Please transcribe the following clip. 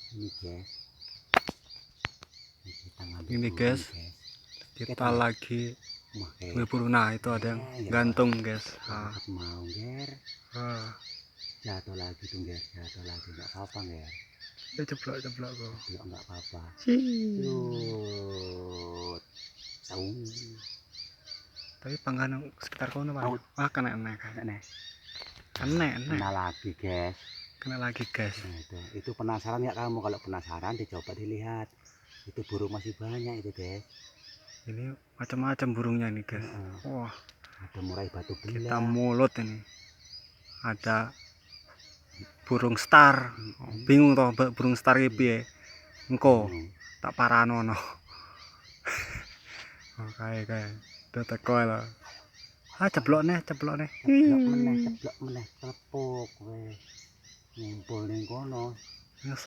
Ini guys, kita lagi berburu. Nah itu ada yang gantung guys. Mau ger, jatuh lagi tuh ger, jatuh lagi nggak apa-apa ger. Jeblok kok. Jeblok nggak apa-apa. Tapi pangkalan sekitar kono pak. Wah kena kan. Kena lagi guys. Kena lagi guys. Nah, itu penasaran ya kamu? Kalau penasaran dicoba dilihat. Itu burung masih banyak itu guys. Ini macam-macam burungnya nih guys. Wah. Ada murai batu belah. Kita mulut ini. Ada burung star. Bingung toh burung star iki piye. Engko tak paranono. Oh kae. Udah teko lho. Ceblok nih. Ceblok meneh, telepok kowe. Ngumpul ning kono.